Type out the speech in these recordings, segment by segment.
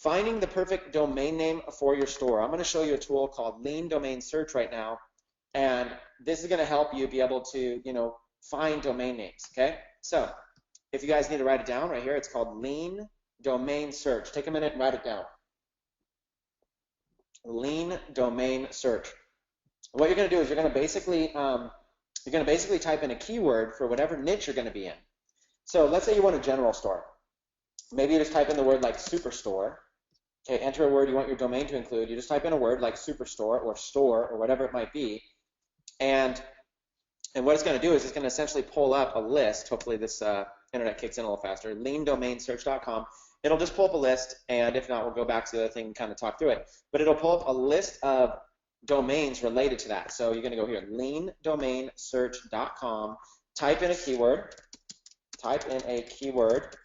finding the perfect domain name for your store. I'm going to show you a tool called Lean Domain Search right now, and this is going to help you be able to, find domain names, okay? So if you guys need to write it down right here, it's called Lean Domain Search. Take a minute and write it down. Lean Domain Search. What you're going to do is you're going to basically type in a keyword for whatever niche you're going to be in. So let's say you want a general store. Maybe you just type in the word like superstore. Okay, enter a word you want your domain to include. You just type in a word like superstore or store or whatever it might be. And what it's going to do is it's going to essentially pull up a list. Hopefully this internet kicks in a little faster. LeanDomainSearch.com. It'll just pull up a list, and if not, we'll go back to the other thing and kind of talk through it. But it'll pull up a list of domains related to that. So you're going to go here, LeanDomainSearch.com. Type in a keyword.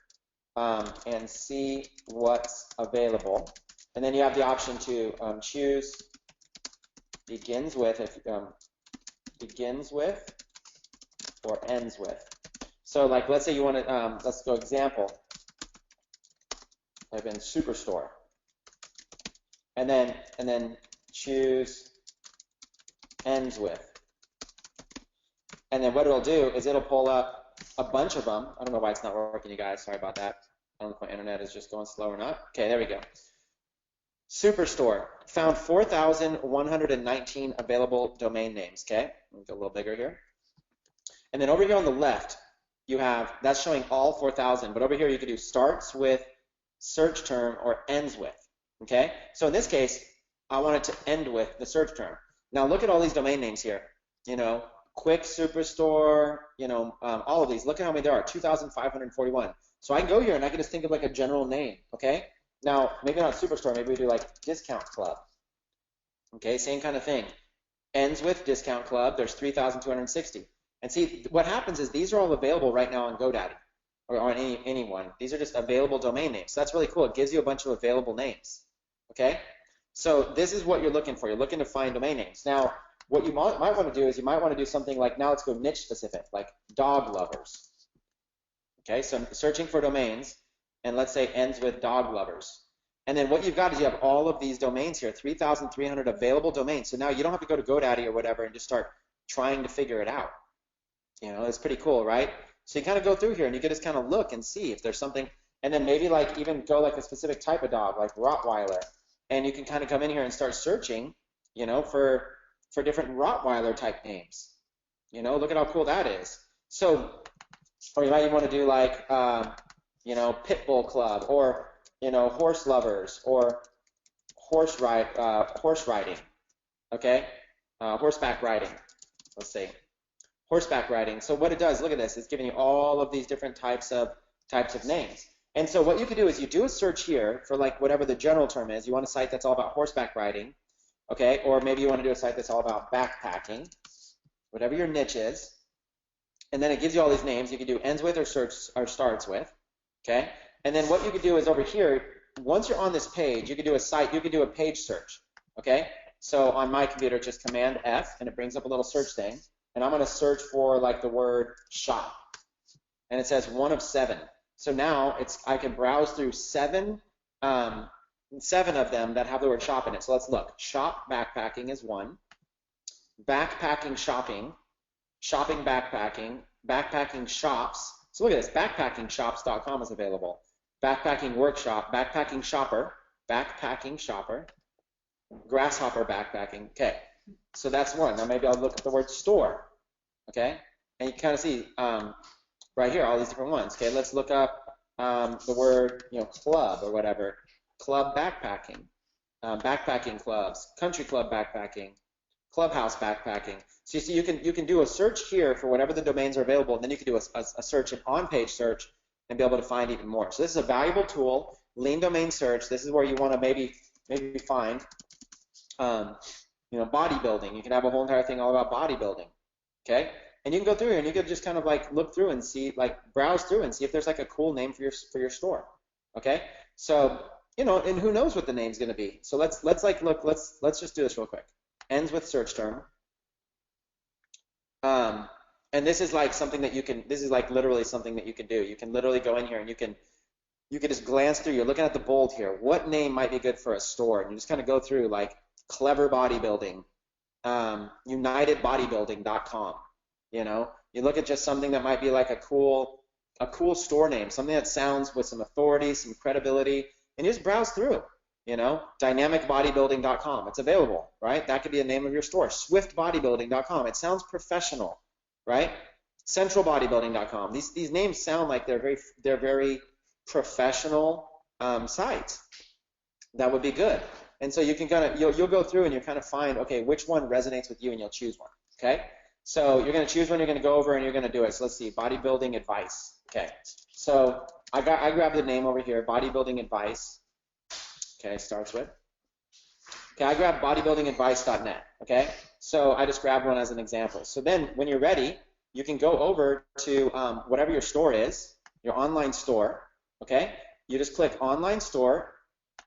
And see what's available. And then you have the option to choose begins with or ends with. So like let's say you want to, let's go example. Type in superstore. And then choose ends with. And then what it'll do is it'll pull up a bunch of them. I don't know why it's not working, you guys. Sorry about that. I don't know if my internet is just going slow or not. Okay, there we go. Superstore found 4,119 available domain names. Okay, let me go a little bigger here. And then over here on the left, you have, that's showing all 4,000. But over here, you could do starts with, search term, or ends with. Okay, so in this case, I want it to end with the search term. Now look at all these domain names here. Quick Superstore, all of these. Look at how many there are, 2,541. So I can go here and I can just think of like a general name, okay? Now, maybe not Superstore, maybe we do like Discount Club. Okay, same kind of thing. Ends with Discount Club, there's 3,260. And see, what happens is these are all available right now on GoDaddy or on anyone. These are just available domain names. So that's really cool. It gives you a bunch of available names, okay? So this is what you're looking for. You're looking to find domain names. Now, what you might want to do is you might want to do something like, now let's go niche specific, like dog lovers. Okay, so I'm searching for domains, and let's say ends with dog lovers. And then what you've got is you have all of these domains here, 3,300 available domains. So now you don't have to go to GoDaddy or whatever and just start trying to figure it out. It's pretty cool, right? So you kind of go through here and you can just kind of look and see if there's something, and then maybe like even go like a specific type of dog, like Rottweiler. And you can kind of come in here and start searching, for different Rottweiler type names. Look at how cool that is. So, or you might even want to do like, Pit Bull Club, or, horse lovers, or horse riding, okay? Horseback riding, let's see. Horseback riding. So what it does, look at this, it's giving you all of these different types of names. And so what you can do is you do a search here for like whatever the general term is. You want a site that's all about horseback riding, okay? Or maybe you want to do a site that's all about backpacking, whatever your niche is. And then it gives you all these names. You can do ends with or starts with, okay? And then what you can do is over here, once you're on this page, you can do a page search, okay? So on my computer, just Command F, and it brings up a little search thing. And I'm going to search for like the word shop. And it says 1 of 7. So now I can browse through 7 of them that have the word shop in it. So let's look. Shop backpacking is 1. Backpacking shopping. Shopping backpacking. Backpacking shops. So look at this. Backpackingshops.com is available. Backpacking workshop. Backpacking shopper. Backpacking shopper. Grasshopper backpacking. Okay. So that's 1. Now maybe I'll look at the word store. Okay. And you can kind of see right here all these different ones. Okay. Let's look up the word club or whatever. Club backpacking. Backpacking clubs. Country club backpacking. Clubhouse backpacking. So you see, you can do a search here for whatever the domains are available, and then you can do a search, an on-page search, and be able to find even more. So this is a valuable tool, Lean Domain Search. This is where you want to maybe find, bodybuilding. You can have a whole entire thing all about bodybuilding, okay? And you can go through here and you can just kind of like look through and see, like browse through and see if there's like a cool name for your store, okay? So and who knows what the name's going to be? So let's just do this real quick. Ends with search term. And this is like something that this is like literally something that you can do. You can literally go in here and you can you could just glance through. You're looking at the bold here. What name might be good for a store? And you just kind of go through like Clever Bodybuilding, UnitedBodybuilding.com. You know, you look at just something that might be like a cool store name, something that sounds with some authority, some credibility, and you just browse through. You know, DynamicBodybuilding.com. It's available, right? That could be the name of your store. SwiftBodybuilding.com. It sounds professional, right? CentralBodybuilding.com. These names sound like they're very professional sites. That would be good. And so you can kind of you'll go through and you kind of find, okay, which one resonates with you, and you'll choose one. Okay. So you're going to choose one. You're going to go over and you're going to do it. So let's see, bodybuilding advice. Okay. So I grabbed the name over here, bodybuilding advice. Okay, starts with. Okay, I grabbed bodybuildingadvice.net. Okay, so I just grabbed one as an example. So then when you're ready, you can go over to whatever your store is, your online store. Okay, you just click online store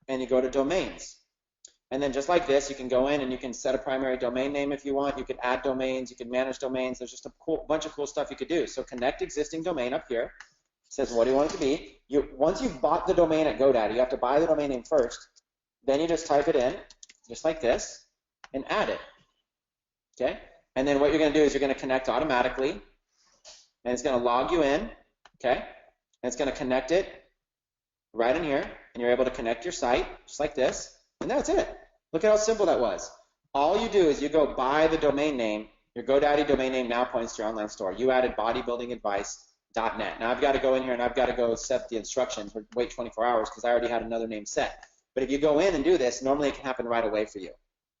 and you go to domains. And then just like this, you can go in and you can set a primary domain name if you want. You can add domains, you can manage domains. There's just a bunch of cool stuff you could do. So connect existing domain up here. It says what do you want it to be. Once you've bought the domain at GoDaddy, you have to buy the domain name first. Then you just type it in, just like this, and add it. Okay? And then what you're going to do is you're going to connect automatically, and it's going to log you in. Okay? And it's going to connect it right in here, and you're able to connect your site, just like this, and that's it. Look at how simple that was. All you do is you go buy the domain name. Your GoDaddy domain name now points to your online store. You added bodybuildingadvice.net. Now I've got to go in here and I've got to go set the instructions or wait 24 hours because I already had another name set. But if you go in and do this, normally it can happen right away for you.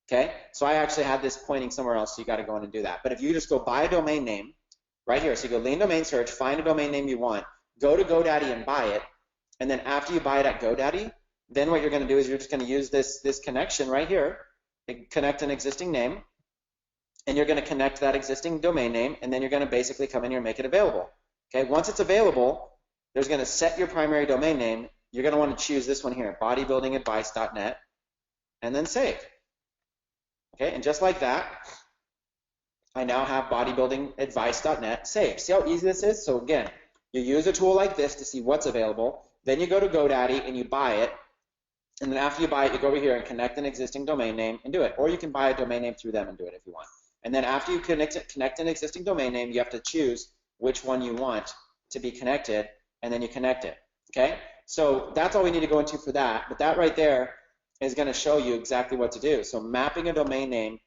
Okay? So I actually had this pointing somewhere else, so you got to go in and do that. But if you just go buy a domain name right here, so you go lean domain search, find a domain name you want, go to GoDaddy and buy it, and then after you buy it at GoDaddy, then what you're going to do is you're just going to use this connection right here, connect an existing name, and you're going to connect that existing domain name, and then you're going to basically come in here and make it available. Okay? Once it's available, there's going to set your primary domain name. You're going to want to choose this one here, bodybuildingadvice.net, and then save. Okay, and just like that, I now have bodybuildingadvice.net saved. See how easy this is? So again, you use a tool like this to see what's available, then you go to GoDaddy and you buy it, and then after you buy it, you go over here and connect an existing domain name and do it. Or you can buy a domain name through them and do it if you want. And then after you connect an existing domain name, you have to choose which one you want to be connected, and then you connect it. Okay? So that's all we need to go into for that. But that right there is going to show you exactly what to do. So mapping a domain name,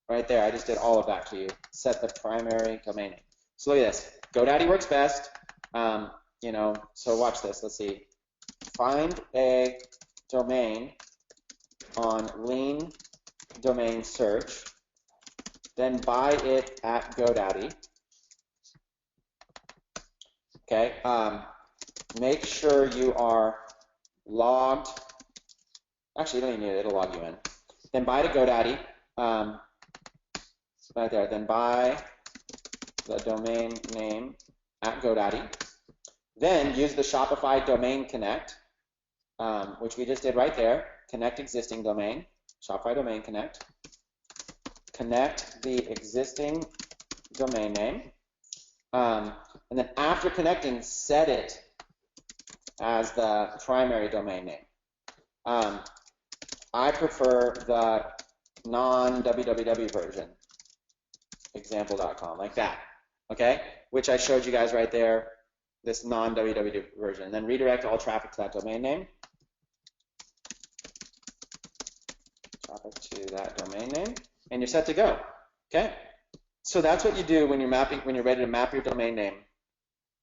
right there, I just did all of that for you. Set the primary domain name. So look at this. GoDaddy works best. You know, so watch this. Let's see. Find a domain on lean domain search, then buy it at GoDaddy. Okay. Make sure you are logged. Actually, you don't even need it. It'll log you in. Then buy to GoDaddy. Right there. Then buy the domain name at GoDaddy. Then use the Shopify Domain Connect, which we just did right there. Connect existing domain. Shopify Domain Connect. Connect the existing domain name. And then after connecting, set it as the primary domain name. I prefer the non-www version, example.com, like that, okay? Which I showed you guys right there, this non-www version. And then redirect all traffic to that domain name. Traffic to that domain name, and you're set to go, okay? So that's what you do when you're ready to map your domain name